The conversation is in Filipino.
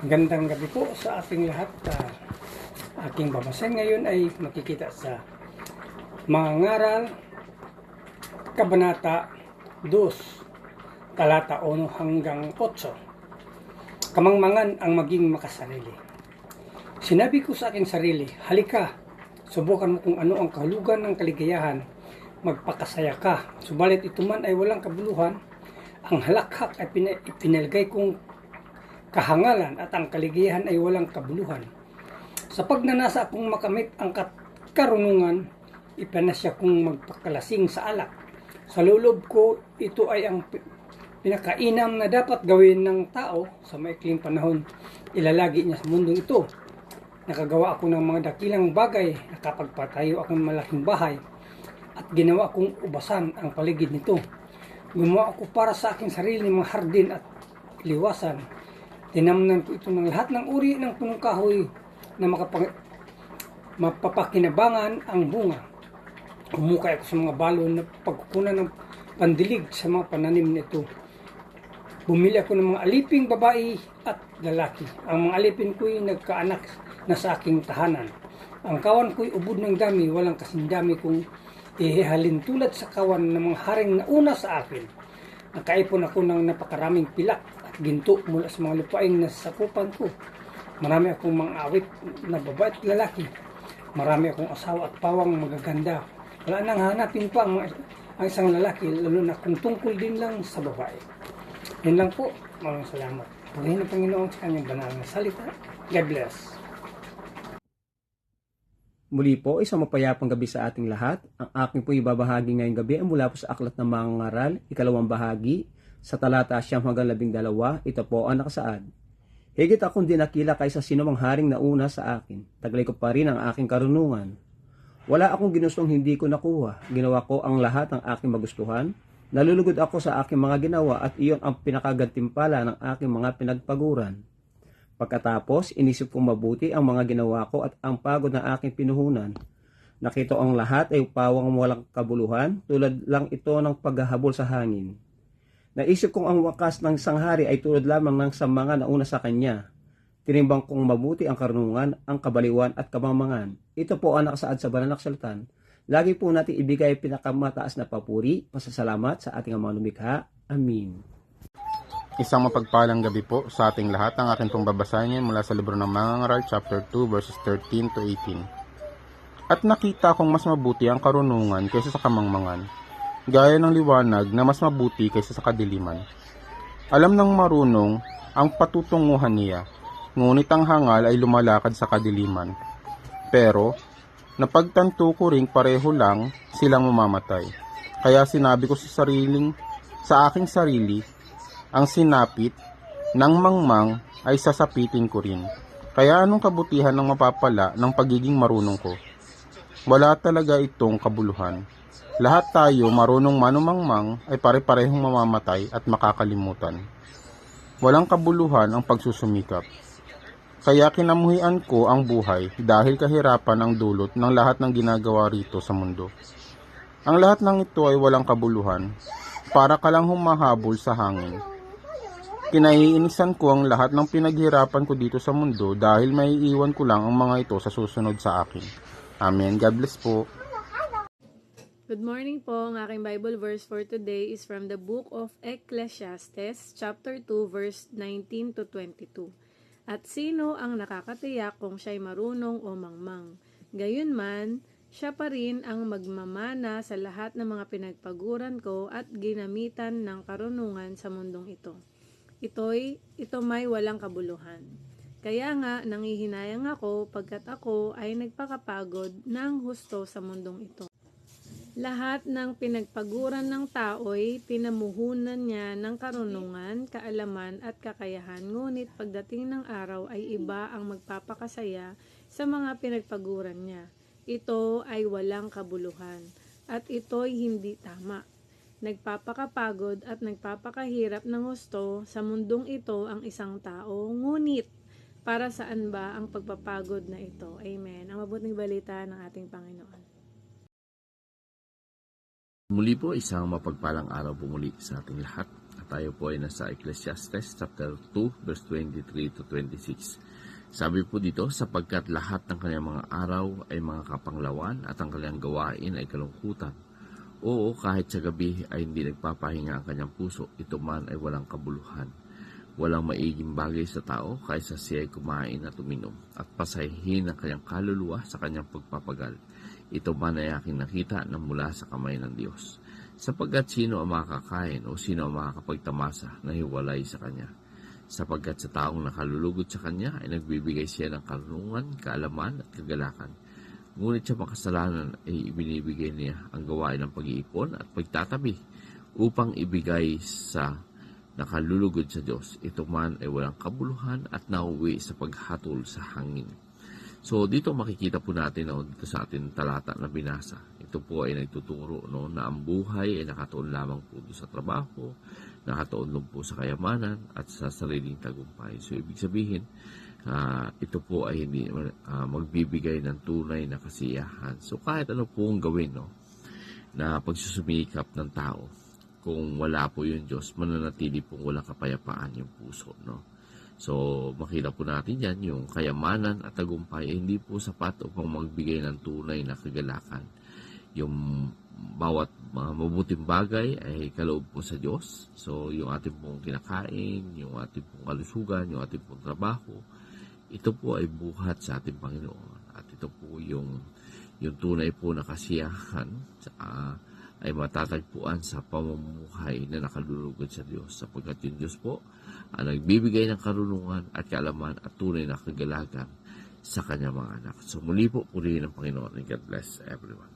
Gandang gabi po sa ating lahat. Aking babasahin ngayon ay makikita sa mga ngaral, Kabanata 2, talata 1 hanggang 8. Kamangmangan ang maging makasarili. Sinabi ko sa aking sarili, halika, subukan mo kung ano ang kahulugan ng kaligayahan, magpakasaya ka. Subalit ito man ay walang kabuluhan, ang halakhak ay pinalagay kong kahangalan at ang kaligayahan ay walang kabuluhan. Sa pagnanasa akong makamit ang karunungan, ipanasya kong magpakalasing sa alak. Sa loob ko, ito ay ang pinakainam na dapat gawin ng tao sa maikling panahon. Ilalagi niya sa mundong ito. Nakagawa ako ng mga dakilang bagay, nakapagpatayo ako ng malaking bahay, at ginawa kong ubasan ang paligid nito. Gumawa ako para sa aking sarili ng mga hardin at liwasan. Tinamnan ko ito ng lahat ng uri ng punong kahoy na mapapakinabangan ang bunga. Humukay ako sa mga balon na pagkukunan ng pandilig sa mga pananim nito. Bumili ako ng mga aliping babae at lalaki. Ang mga alipin ko'y nagkaanak na sa aking tahanan. Ang kawan ko'y ubod ng dami, walang kasing dami kong ihihalin tulad sa kawan ng mga haring na una sa akin. Nakaipon ako ng napakaraming pilak at ginto mula sa mga lupaing nasasakupan ko. Marami akong mga awit na babae at lalaki. Marami akong asawa at pawang magaganda. Wala nang hanapin pa ang isang lalaki, lalo na kung tungkol din lang sa babae. Yan lang po. Maraming salamat. Purihin ng Panginoon sa kanyang banal na salita. God bless. Muli po, isang mapayapang gabi sa ating lahat. Ang aking po ibabahagi ngayong gabi ay mula po sa Aklat ng Mga Ngaral, ikalawang bahagi, sa talata 9 hanggang 12. Ito po ang nakasaad. Higit akong dinakila kaysa sinumang haring nauna sa akin. Taglay ko pa rin ang aking karunungan. Wala akong ginustong hindi ko nakuha. Ginawa ko ang lahat ng aking magustuhan. Nalulugod ako sa aking mga ginawa at iyon ang pinakagantimpala ng aking mga pinagpaguran. Pagkatapos, inisip kong mabuti ang mga ginawa ko at ang pagod na aking pinuhunan. Nakita ang lahat ay pawang walang kabuluhan, tulad lang ito ng paghahabol sa hangin. Naisip kong ang wakas ng sanghari ay tulad lamang ng sa mga nauna sa kanya. Tinimbang kong mabuti ang karunungan, ang kabaliwan at kamangmangan. Ito po ang nakasaad sa banal na kasulatan. Lagi po natin ibigay pinakamataas na papuri, pasasalamat sa ating mga lumikha. Amin. Isang mapagpalang gabi po sa ating lahat. Ang akin pong babasahin mula sa libro ng Mga Ngaral, chapter 2, verses 13 to 18. At nakita kong mas mabuti ang karunungan kaysa sa kamangmangan, gaya ng liwanag na mas mabuti kaysa sa kadiliman. Alam ng marunong ang patutunguhan niya, ngunit ang hangal ay lumalakad sa kadiliman. Pero, napagtanto ko ring pareho lang silang mamamatay. Kaya sinabi ko sa aking sarili, ang sinapit ng mangmang ay sasapitin ko rin. Kaya anong kabutihan ng mapapala ng pagiging marunong ko? Wala talaga itong kabuluhan. Lahat tayo marunong manumangmang ay pare-parehong mamamatay at makakalimutan. Walang kabuluhan ang pagsusumikap. Kaya kinamuhian ko ang buhay dahil kahirapan ang dulot ng lahat ng ginagawa rito sa mundo. Ang lahat ng ito ay walang kabuluhan, para ka lang humahabol sa hangin. Kinaiinisan ko ang lahat ng pinaghirapan ko dito sa mundo dahil may iwan ko lang ang mga ito sa susunod sa akin. Amen. God bless po. Good morning po. Ang aking Bible verse for today is from the book of Ecclesiastes, chapter 2, verse 19 to 22. At sino ang nakakatiyak kung siya'y marunong o mangmang? Gayunman, siya pa rin ang magmamana sa lahat ng mga pinagpaguran ko at ginamitan ng karunungan sa mundong ito. Ito may walang kabuluhan. Kaya nga, nangihinayang ako pagkat ako ay nagpakapagod ng husto sa mundong ito. Lahat ng pinagpaguran ng tao'y pinamuhunan niya ng karunungan, kaalaman at kakayahan, ngunit pagdating ng araw ay iba ang magpapakasaya sa mga pinagpaguran niya. Ito ay walang kabuluhan, at ito'y hindi tama. Nagpapakapagod at nagpapakahirap ng husto sa mundong ito ang isang tao, ngunit para saan ba ang pagpapagod na ito? Amen. Ang mabuting balita ng ating Panginoon. Muli po, isang mapagpalang araw po muli sa ating lahat. At tayo po ay nasa Ecclesiastes chapter 2 verse 23 to 26. Sabi po dito, sapagkat lahat ng kanyang mga araw ay mga kapanglawan at ang kanyang gawain ay kalungkutan. Oo, kahit sa gabi ay hindi nagpapahinga ang kanyang puso, ito man ay walang kabuluhan. Walang maiging bagay sa tao kaysa siya ay kumain at uminom at pasahin ang kanyang kaluluwa sa kanyang pagpapagal. Ito man ay aking nakita na mula sa kamay ng Diyos. Sapagkat sino ang makakain o sino ang makakapagtamasa na hiwalay sa Kanya? Sapagkat sa taong nakalulugod sa Kanya ay nagbibigay siya ng karunungan, kaalaman at kagalakan. Ngunit sa makasalanan ay ibinibigay niya ang gawain ng pag-iipon at pagtatabi upang ibigay sa nakalulugod sa Diyos. Ito man ay walang kabuluhan at nauwi sa paghatol sa hangin. So dito makikita po natin dito sa ating talata na binasa. Ito po ay nagtuturo na ang buhay ay nakatuon lamang po sa trabaho, nakatuon lang po sa kayamanan at sa sariling tagumpay. So ibig sabihin, ito po ay hindi magbibigay ng tunay na kasiyahan. So kahit ano po ang gawin na pagsusumikap ng tao, kung wala po yung Diyos, mananatili pong walang kapayapaan yung puso. So, makita po natin yan, yung kayamanan at tagumpay ay hindi po sapat upang magbigay ng tunay na kagalakan. Yung bawat mabuting bagay ay kaloob po sa Diyos. So, yung ating pong kinakain, yung ating pong kalusugan, yung ating pong trabaho, ito po ay buhat sa ating Panginoon. At ito po yung tunay po na kasiyahan ay matatagpuan sa pamumuhay na nakalulugod sa Diyos. Sapagkat yung Diyos po ang nagbibigay ng karunungan at kaalaman at tunay na kagalakan sa kanyang mga anak. So muli po, purihin ng Panginoon and God bless everyone.